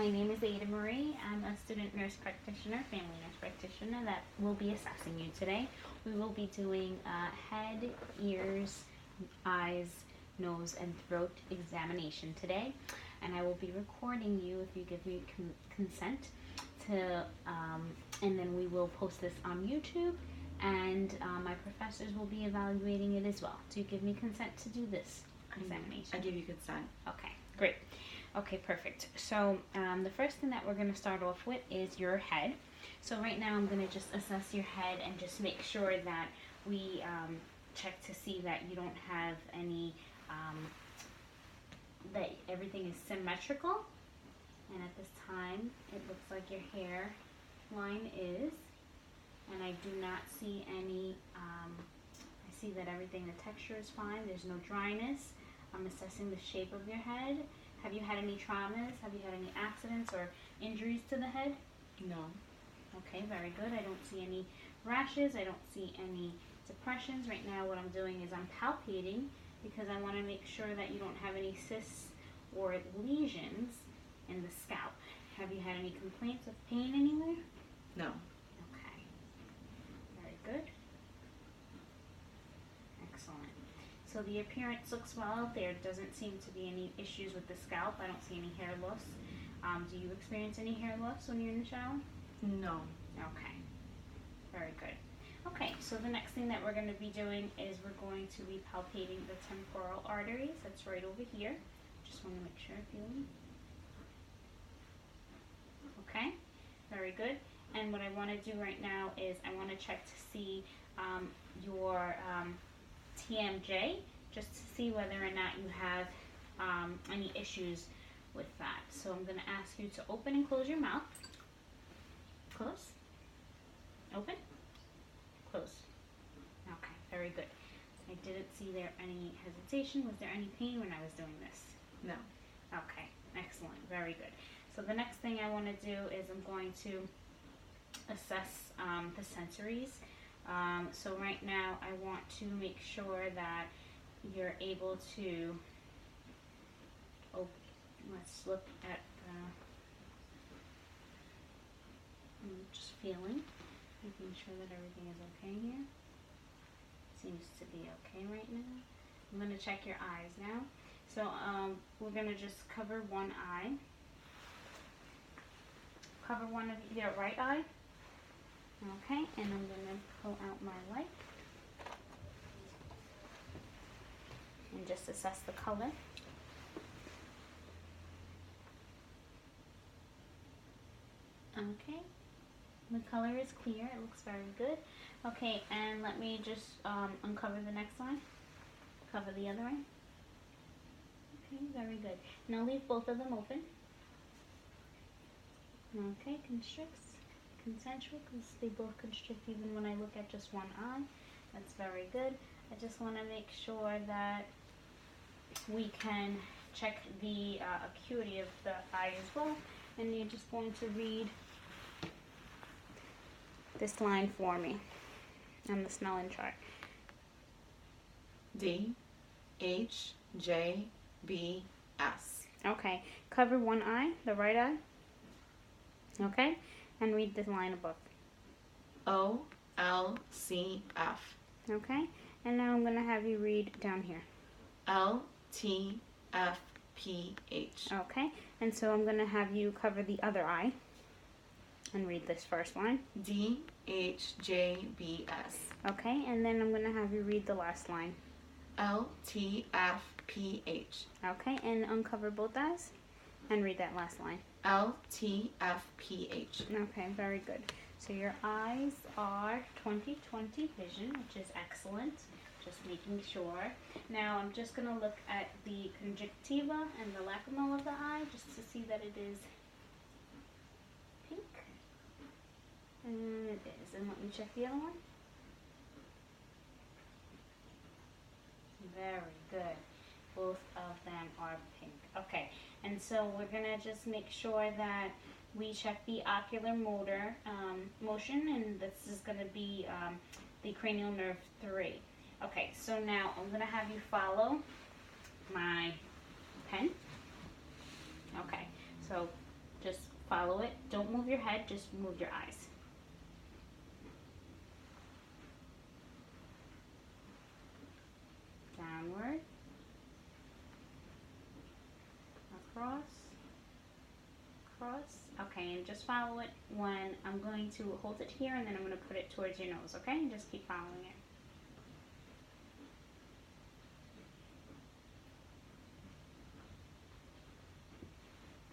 My name is Ada Marie. I'm a student nurse practitioner, family nurse practitioner that will be assessing you today. We will be doing head, ears, eyes, nose, and throat examination today. And I will be recording you if you give me consent to, and then we will post this on YouTube. And my professors will be evaluating it as well. Do you give me consent to do this examination? I give you consent. Okay, great. Okay, perfect. So the first thing that we're going to start off with is your head. So right now I'm going to just assess your head and just make sure that we check to see that you don't have any, that everything is symmetrical. And at this time, it looks like your hair line is, and I do not see any, I see that everything, the texture is fine. There's no dryness. I'm assessing the shape of your head. Have you had any traumas? Have you had any accidents or injuries to the head? No. Okay, very good. I don't see any rashes. I don't see any depressions. Right now what I'm doing is I'm palpating because I want to make sure that you don't have any cysts or lesions in the scalp. Have you had any complaints of pain anywhere? No. Okay, very good. Excellent. So the appearance looks well. There doesn't seem to be any issues with the scalp. I don't see any hair loss. Do you experience any hair loss when you're in the shower? No. Okay, very good. Okay, so the next thing that we're going to be doing is we're going to be palpating the temporal arteries. That's right over here. Just want to make sure I'm feeling. Okay, very good. And what I want to do right now is I want to check to see your TMJ, just to see whether or not you have any issues with that. So I'm going to ask you to open and close your mouth. Close. Open. Close. Okay, very good. I didn't see there any hesitation. Was there any pain when I was doing this? No. Okay, excellent. Very good. So the next thing I want to do is I'm going to assess the sensories. So right now I want to make sure that you're able to, let's look at just feeling, making sure that everything is okay here. Seems to be okay right now. I'm going to check your eyes now. So we're going to just cover one eye. Cover one of your right eye. Okay, and I'm going to pull out my light and just assess the color. Okay, the color is clear. It looks very good. Okay, and let me just uncover the next eye. Cover the other eye. Okay, very good. Now leave both of them open. Okay, constricts, consensual, because they both constrict even when I look at just one eye. That's very good. I just want to make sure that we can check the acuity of the eye as well. And you're just going to read this line for me on the Snellen chart. D, H, J, B, S. Okay, cover one eye, the right eye. Okay, and read this line above. O, L, C, F. Okay, and now I'm going to have you read down here. L, T, F, P, H. Okay, and so I'm going to have you cover the other eye and read this first line. D, H, J, B, S. Okay, and then I'm going to have you read the last line. L, T, F, P, H. Okay, and uncover both eyes and read that last line. L, T, F, P, H. Okay, very good. So your eyes are 20/20 vision, which is excellent. Just making sure. Now I'm just going to look at the conjunctiva and the lacrimal of the eye just to see that it is pink. And it is. And let me check the other one. Very good. Both of them are pink. Okay, and so we're going to just make sure that we check the ocular motor motion, and this is going to be the cranial nerve 3. Okay, so now I'm going to have you follow my pen. Okay, so just your head, just move your eyes. Downward, across, across. Okay, and just follow it when I'm going to hold it here, and then I'm going to put it towards your nose, okay? And just keep following it.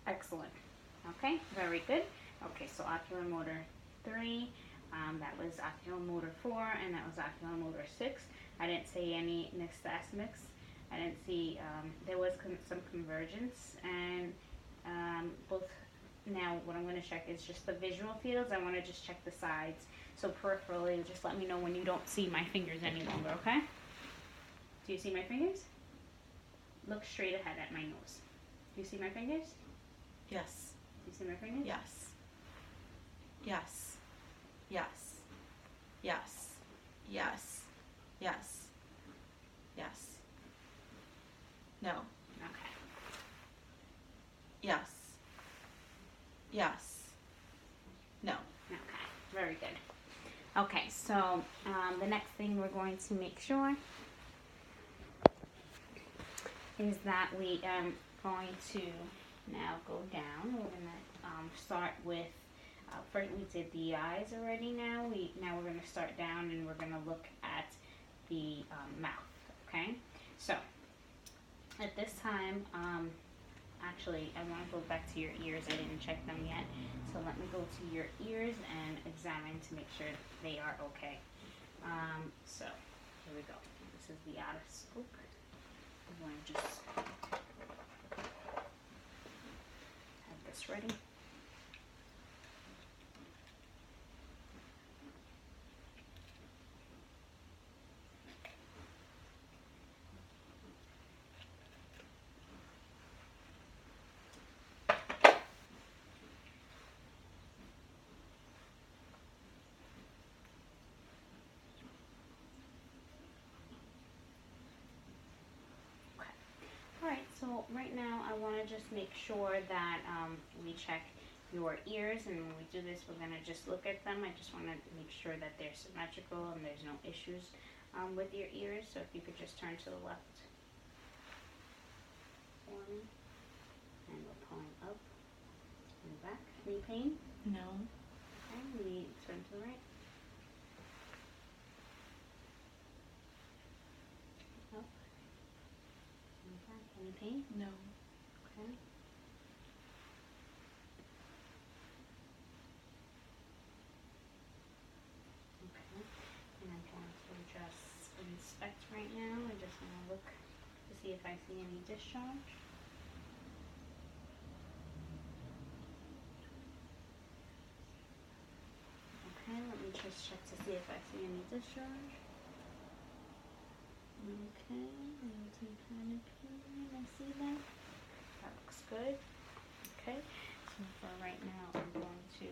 Excellent. Okay, very good. Okay, so oculomotor 3, that was oculomotor 4, and that was oculomotor 6. I didn't see any nystagmus. I didn't see, there was some convergence, and both. Now what I'm going to check is just the visual fields. I want to just check the sides. So peripherally, just let me know when you don't see my fingers any longer, okay? Do you see my fingers? Look straight ahead at my nose. Do you see my fingers? Yes. Do you see my fingers? Yes. Yes. Yes. Yes. Yes. Yes. Yes. No. Okay. Yes. Yes. No. Okay. Very good. Okay, so the next thing we're going to make sure is that we are going to now go down. We're going to start with, first we did the eyes already now. Now we're going to start down and we're going to look at the mouth, okay? So, at this time, actually, I want to go back to your ears. I didn't check them yet. So let me go to your ears and examine to make sure they are okay. So, here we go. This is the otoscope. I'm going to just have this ready. Alright, so right now I want to just make sure that we check your ears, and when we do this we're going to just look at them. I just want to make sure that they're symmetrical and there's no issues with your ears. So if you could just turn to the left for me, and we're pulling up and back. Any pain? No. Okay, we turn to the right. Up and back. Any pain? No. Okay. Okay. And I'm going to just inspect right now. I just want to look to see if I see any discharge. Okay, let me just check to see if I see any discharge. Okay, there's some kind of pain. I see that. That looks good. Okay, so for right now, I'm going to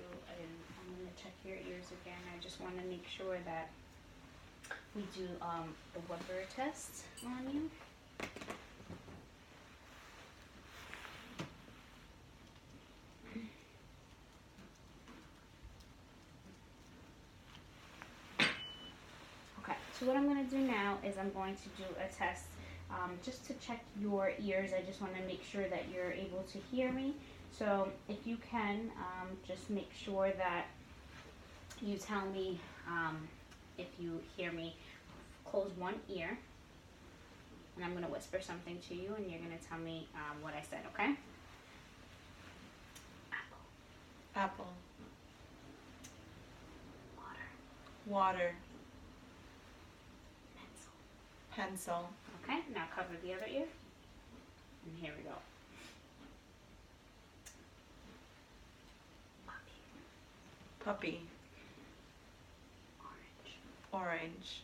check your ears again. I just want to make sure that we do the Weber test on you. Okay, so what I'm going to do now is I'm going to do a test just to check your ears. I just want to make sure that you're able to hear me. So if you can, just make sure that you tell me if you hear me. Close one ear, and I'm going to whisper something to you, and you're going to tell me what I said, okay? Apple. Apple. Water. Water. Pencil. Pencil. Okay, now cover the other ear, and here we go. Puppy. Puppy. Orange. Orange.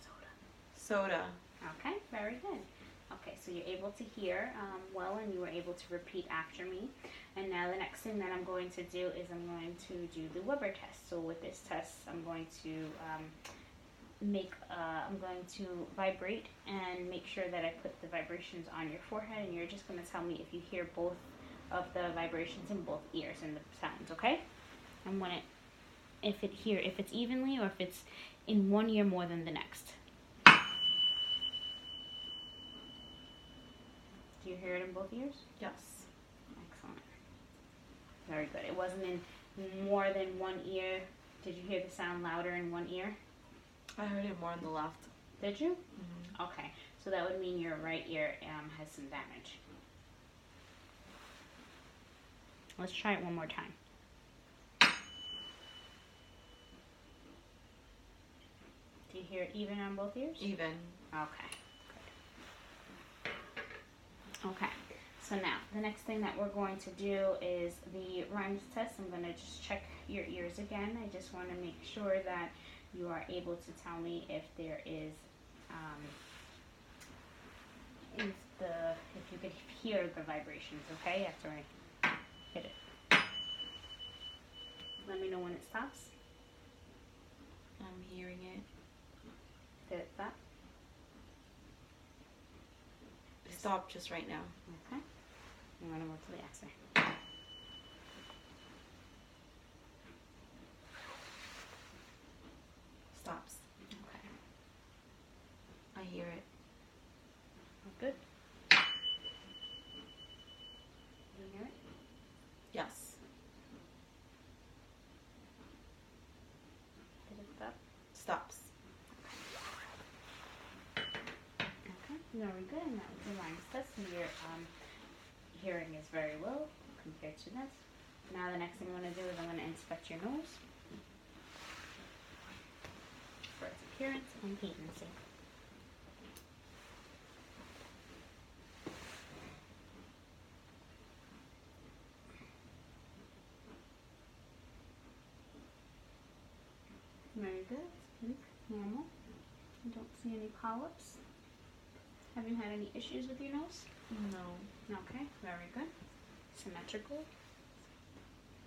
Soda. Soda. Okay, very good. Okay, so you're able to hear well, and you were able to repeat after me. And now the next thing that I'm going to do is I'm going to do the Weber test. So with this test, I'm going to I'm going to vibrate and make sure that I put the vibrations on your forehead, and you're just going to tell me if you hear both of the vibrations in both ears and the sounds, okay? I want it, if it's evenly or if it's in one ear more than the next. Do you hear it in both ears? Yes. Excellent. Very good. It wasn't in more than one ear. Did you hear the sound louder in one ear? I heard it more on the left. Did you? Mm-hmm. Okay. So that would mean your right ear has some damage. Let's try it one more time. Do you hear it even on both ears? Even. Okay. Good. Okay. So now, the next thing that we're going to do is the rhymes test. I'm going to just check your ears again. I just want to make sure that you are able to tell me if there is, if you could hear the vibrations, okay? After I hit it. Let me know when it stops. I'm hearing it. Did it stop? It stopped just right now. Okay. I'm going to go to the X-ray. Stops. Okay. I hear it. Good. You hear it? Yes. Did it stop? Stops. Okay. Very good. And that was the rhymes test. And your hearing is very low compared to this. Now the next thing I'm going to do is I'm going to inspect your nose for its appearance and patency. Very good. It's pink, normal. I don't see any polyps. Have you had any issues with your nose? No. Okay, very good. Symmetrical.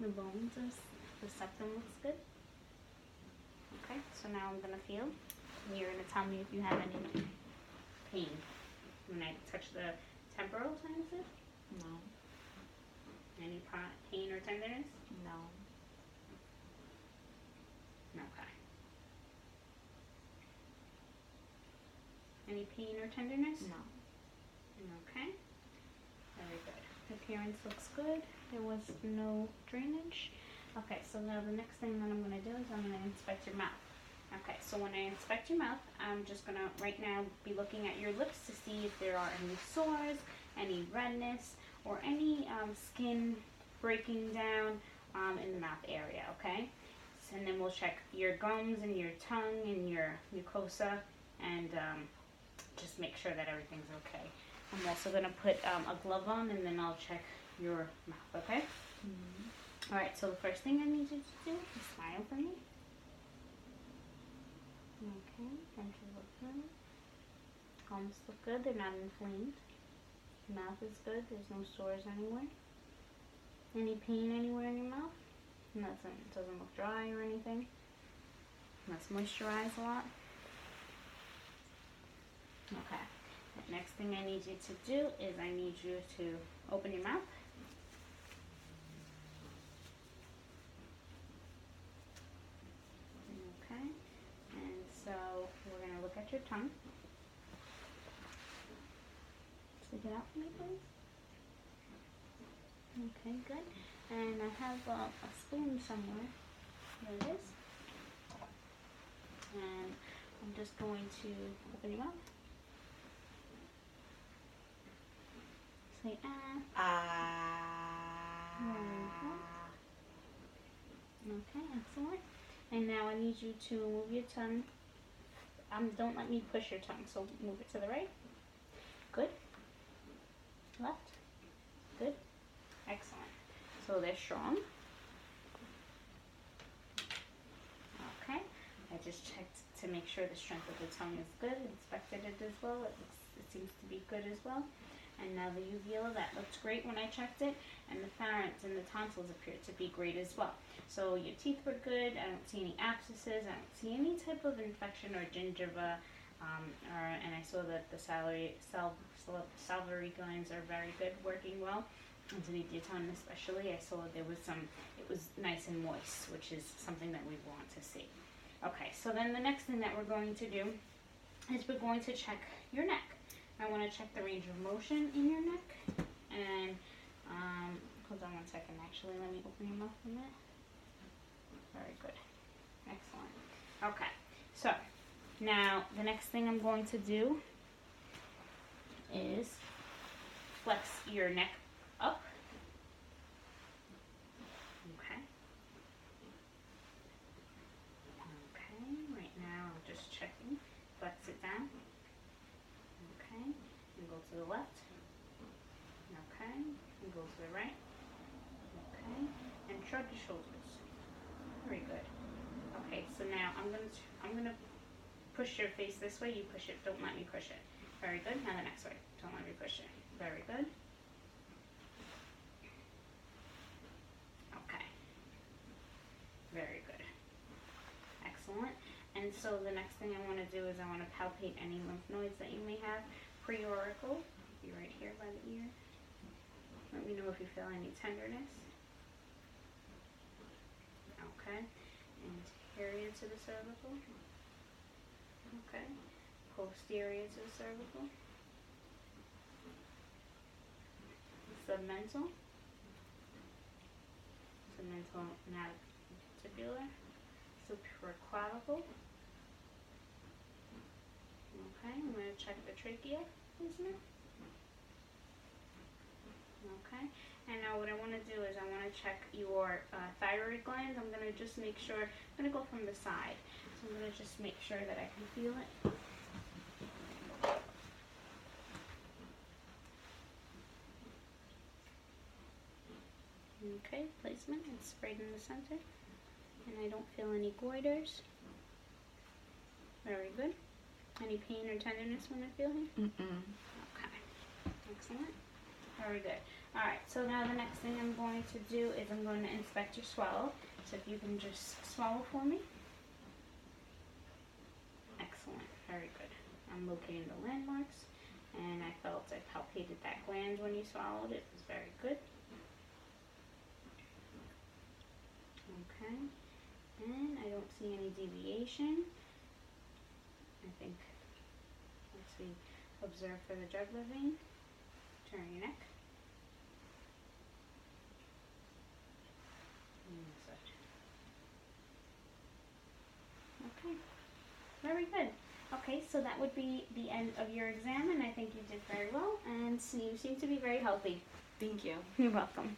The bones are, the septum looks good. Okay, so now I'm gonna feel. And you're gonna tell me if you have any pain. When I touch the temporal sinuses? No. Any pain or tenderness? No. Okay. Any pain or tenderness? No. Okay. Very good. Appearance looks good. There was no drainage. Okay, so now the next thing that I'm going to do is I'm going to inspect your mouth. Okay, so when I inspect your mouth, I'm just going to right now be looking at your lips to see if there are any sores, any redness, or any skin breaking down in the mouth area, okay? So, and then we'll check your gums and your tongue and your mucosa and just make sure that everything's okay. I'm also going to put a glove on and then I'll check your mouth, okay? Mm-hmm. Alright, so the first thing I need you to do is smile for me. Okay, punches look good. Gums look good, they're not inflamed. Mouth is good, there's no sores anywhere. Any pain anywhere in your mouth? Nothing, it doesn't look dry or anything. Let's moisturize a lot. Okay. The next thing I need you to do is I need you to open your mouth. Okay. And so we're going to look at your tongue. Stick it out for me, please. Okay, good. And I have a spoon somewhere. There it is. And I'm just going to open your mouth. Say Okay, excellent. And now I need you to move your tongue. Don't let me push your tongue, so move it to the right. Good. Left. Good. Excellent. So they're strong. Okay. I just checked to make sure the strength of the tongue is good. Inspected it as well. It seems to be good as well. And now the uvula, that looked great when I checked it. And the pharynx and the tonsils appear to be great as well. So your teeth were good. I don't see any abscesses. I don't see any type of infection or gingiva. And I saw that the salivary glands are very good, working well. underneath your tongue especially. I saw there was some, it was nice and moist, which is something that we want to see. Okay, so then the next thing that we're going to do is we're going to check your neck. I want to check the range of motion in your neck. And, hold on 1 second, actually, let me open your mouth a minute. Very good. Excellent. Okay, so now the next thing I'm going to do is flex your neck up. Okay. Okay, right now I'm just checking. Flex it down. Okay, and go to the left. Okay, and go to the right. Okay, and shrug your shoulders. Very good. Okay, so now I'm gonna push your face this way. You push it. Don't let me push it. Very good. Now the next way. Don't let me push it. Very good. Okay. Very good. Excellent. And so the next thing I want to do is I want to palpate any lymph nodes that you may have. Preauricle. Be right here by the ear. Let me know if you feel any tenderness. Okay. Anterior to the cervical. Okay. Posterior to the cervical. Submental. Submental navicular. Supraclavicle. Okay, I'm going to check the trachea, please, ma'am. Okay, and now what I want to do is I want to check your thyroid gland. I'm going to just make sure, I'm going to go from the side. So I'm going to just make sure that I can feel it. Okay, placement, it's right in the center. And I don't feel any goiters. Very good. Any pain or tenderness when I feel here? Okay, excellent. Very good. Alright, so now the next thing I'm going to do is I'm going to inspect your swallow. So if you can just swallow for me. Excellent. Very good. I'm locating the landmarks. And I felt I palpated that gland when you swallowed. It was very good. Okay. And I don't see any deviation. I think, let's see, observe for the jugular vein. Turn your neck. Okay, very good. Okay, so that would be the end of your exam, and I think you did very well, and you seem to be very healthy. Thank you. You're welcome.